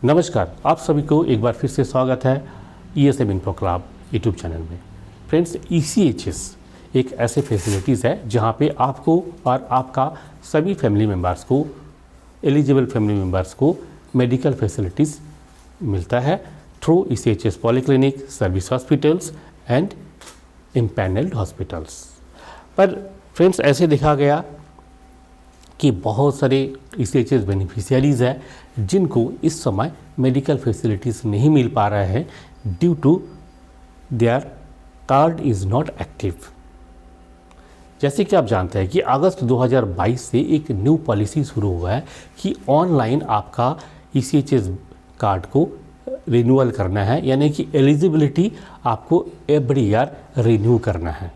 नमस्कार, आप सभी को एक बार फिर से स्वागत है ESM info club YouTube channel में। फ्रेंड्स, ECHS एक ऐसे फैसिलिटीज़ है जहां पे आपको और आपका सभी फैमिली मेम्बर्स को, एलिजिबल फैमिली मेम्बर्स को मेडिकल फैसिलिटीज़ मिलता है through ECHS polyclinic, service hospitals and empanelled hospitals. पर फ्रेंड्स, ऐसे देखा गया कि बहुत सारे ECHS बेनिफिशियरीज़ हैं जिनको इस समय मेडिकल फैसिलिटीज़ नहीं मिल पा रहे हैं due to their card is not active. जैसे कि आप जानते हैं कि अगस्त 2022 से एक न्यू पॉलिसी शुरू हुआ है कि ऑनलाइन आपका ECHS कार्ड को रिन्यूअल करना है, यानी कि एलिजिबिलिटी आपको एवरी ईयर रिन्यू करना है।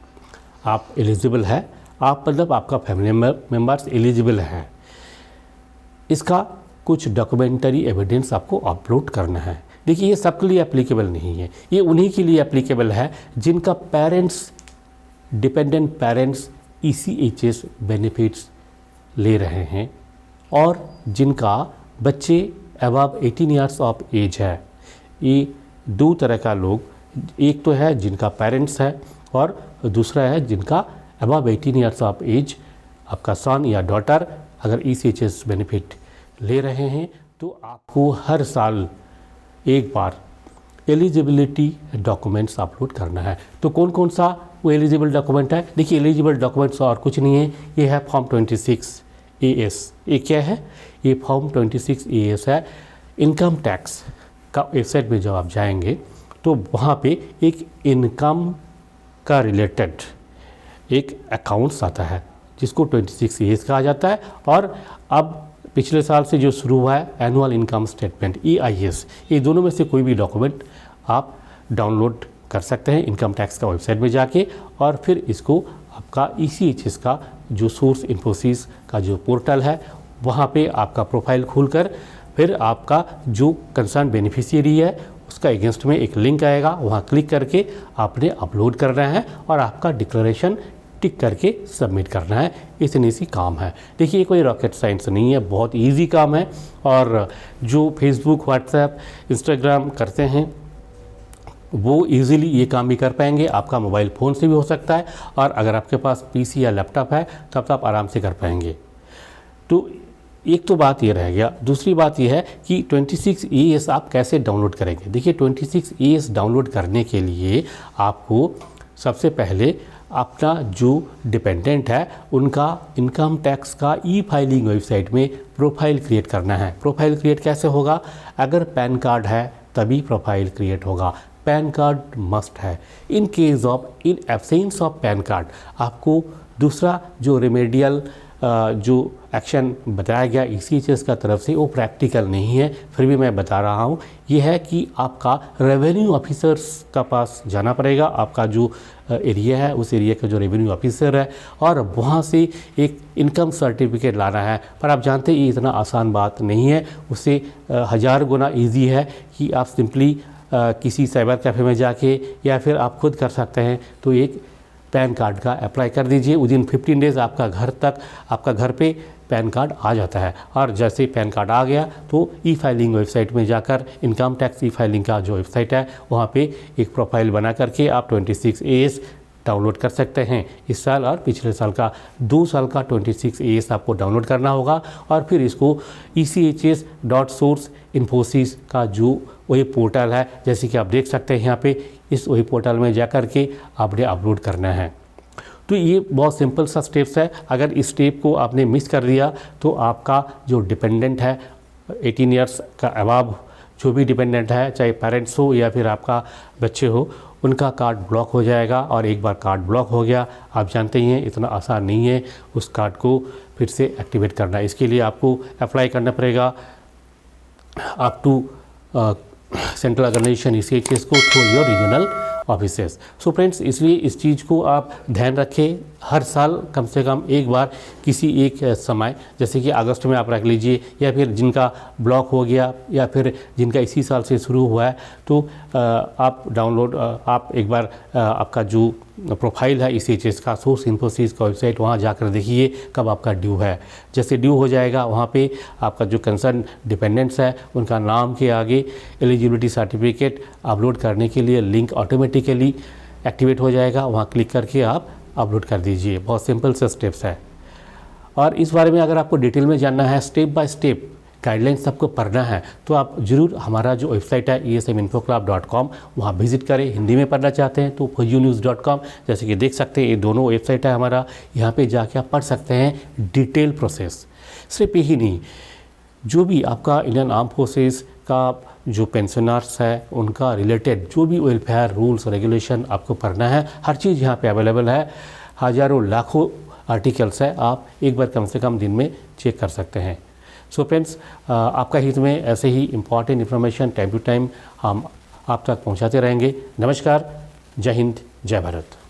आप एलिजिबल है, आप मतलब आपका फैमिली मेम्बर्स एलिजिबल है, इसका कुछ डॉक्यूमेंटरी एविडेंस आपको अपलोड करना है। देखिए, ये सबके लिए एप्लीकेबल नहीं है, ये उन्हीं के लिए एप्लीकेबल है जिनका parents, dependent parents ECHS benefits ले रहे हैं और जिनका बच्चे अबव 18 ईयर्स ऑफ एज है। ये दो तरह का लोग, एक तो है जिनका पेरेंट्स है और दूसरा है जिनका अबव 18 ईयर्स ऑफ एज, आपका सन या डॉटर अगर ECHS बेनिफिट ले रहे हैं तो आपको हर साल एक बार एलिजिबिलिटी डॉक्यूमेंट्स अपलोड करना है। तो कौन कौन सा वो एलिजिबल डॉक्यूमेंट है? देखिए, एलिजिबल डॉक्यूमेंट्स और कुछ नहीं है, ये है फॉर्म 26AS। ये क्या है? ये फॉर्म 26AS है। इनकम टैक्स का वेबसाइट में जब आप जाएंगे तो वहाँ पे एक इनकम का रिलेटेड एक अकाउंट्स आता है जिसको 26AS कहा जाता है। और अब पिछले साल से जो शुरू हुआ है एनुअल इनकम स्टेटमेंट EIS, ये दोनों में से कोई भी डॉक्यूमेंट आप डाउनलोड कर सकते हैं इनकम टैक्स का वेबसाइट में जाके, और फिर इसको आपका ECHS का जो सोर्स इन्फोसिस का जो पोर्टल है वहाँ पे आपका प्रोफाइल खोलकर फिर आपका जो कंसर्न बेनिफिशियरी है उसका अगेंस्ट में एक लिंक आएगा, वहाँ क्लिक करके आपने अपलोड करना है और आपका डिक्लेरेशन टिक करके सबमिट करना है। इतनी सी काम है। देखिए, ये कोई रॉकेट साइंस नहीं है, बहुत इजी काम है। और जो फेसबुक, व्हाट्सएप, इंस्टाग्राम करते हैं वो इजीली ये काम भी कर पाएंगे। आपका मोबाइल फ़ोन से भी हो सकता है, और अगर आपके पास PC या लैपटॉप है तब तो आप आराम से कर पाएंगे। तो एक तो बात ये रह गया। दूसरी बात ये है कि 26AS आप कैसे डाउनलोड करेंगे। देखिए, 26AS डाउनलोड करने के लिए आपको सबसे पहले अपना जो डिपेंडेंट है उनका इनकम टैक्स का E-फाइलिंग वेबसाइट में प्रोफाइल क्रिएट करना है। प्रोफाइल क्रिएट कैसे होगा? अगर पैन कार्ड है तभी प्रोफाइल क्रिएट होगा। पैन कार्ड मस्ट है। In case of, in absence of pan card, आपको दूसरा जो रेमेडियल जो एक्शन बताया गया ECHS का तरफ से वो प्रैक्टिकल नहीं है, फिर भी मैं बता रहा हूँ। ये है कि आपका रेवेन्यू ऑफिसर्स का पास जाना पड़ेगा। आपका जो एरिया है उस एरिया का जो रेवेन्यू ऑफिसर है, और वहाँ से एक इनकम सर्टिफिकेट लाना है। पर आप जानते हैं ये इतना आसान बात नहीं है, उससे 1000 गुना ईजी है कि आप सिंपली किसी साइबर कैफ़े में जाके या फिर आप खुद कर सकते हैं। तो एक पैन कार्ड का अप्लाई कर दीजिए, विदिन 15 डेज़ आपका घर पे पैन कार्ड आ जाता है। और जैसे पैन कार्ड आ गया तो E-फाइलिंग वेबसाइट में जाकर इनकम टैक्स E-फाइलिंग का जो वेबसाइट है वहाँ पे एक प्रोफाइल बना करके आप 26AS डाउनलोड कर सकते हैं। इस साल और पिछले साल का 2 साल का 26AS आपको डाउनलोड करना होगा, और फिर इसको ECHS.source-infosys का जो वही पोर्टल है, जैसे कि आप देख सकते हैं यहाँ पे, इस वही पोर्टल में जा कर के आपने अपलोड करना है। तो ये बहुत सिंपल सा स्टेप्स है। अगर इस स्टेप को आपने मिस कर दिया तो आपका जो डिपेंडेंट है 18 ईयर्स का अबव, जो भी डिपेंडेंट है, चाहे पेरेंट्स हो या फिर आपका बच्चे हो, उनका कार्ड ब्लॉक हो जाएगा। और एक बार कार्ड ब्लॉक हो गया, आप जानते ही हैं इतना आसान नहीं है उस कार्ड को फिर से एक्टिवेट करना। इसके लिए आपको अप्लाई करना पड़ेगा up to central organisation ECHS को through your regional offices. So friends, इसलिए इस चीज़ को आप ध्यान रखें, हर साल कम से कम एक बार किसी एक समय, जैसे कि अगस्त में आप रख लीजिए, या फिर जिनका ब्लॉक हो गया या फिर जिनका इसी साल से शुरू हुआ है तो आप डाउनलोड, आप एक बार आपका जो प्रोफाइल है ECHS का, सोर्स इन्फोसिस का वेबसाइट, वहाँ जाकर देखिए कब आपका ड्यू है। जैसे ड्यू हो जाएगा वहाँ पे आपका जो कंसर्न डिपेंडेंट्स है उनका नाम के आगे एलिजिबिलिटी सर्टिफिकेट अपलोड करने के लिए लिंक ऑटोमेटिकली एक्टिवेट हो जाएगा, वहाँ क्लिक करके आप अपलोड कर दीजिए। बहुत सिंपल से स्टेप्स है। और इस बारे में अगर आपको डिटेल में जानना है, स्टेप बाय स्टेप गाइडलाइंस सबको पढ़ना है, तो आप ज़रूर हमारा जो वेबसाइट है ESMinfoclub.com वहाँ विजिट करें। हिंदी में पढ़ना चाहते हैं तो fujunews.com, जैसे कि देख सकते हैं ये दोनों वेबसाइट है हमारा, यहाँ पे जाके आप पढ़ सकते हैं डिटेल प्रोसेस। सिर्फ यही नहीं, जो भी आपका इंडियन आर्म फोर्सेस का जो पेंशनर्स है उनका रिलेटेड जो भी वेलफेयर रूल्स रेगुलेशन आपको पढ़ना है, हर चीज़ यहाँ पे अवेलेबल है। हज़ारों लाखों आर्टिकल्स है, आप एक बार कम से कम दिन में चेक कर सकते हैं। सो फ्रेंड्स, आपका हित में ऐसे ही important information time to time हम आप तक पहुँचाते रहेंगे। नमस्कार, जय हिंद, जय भारत।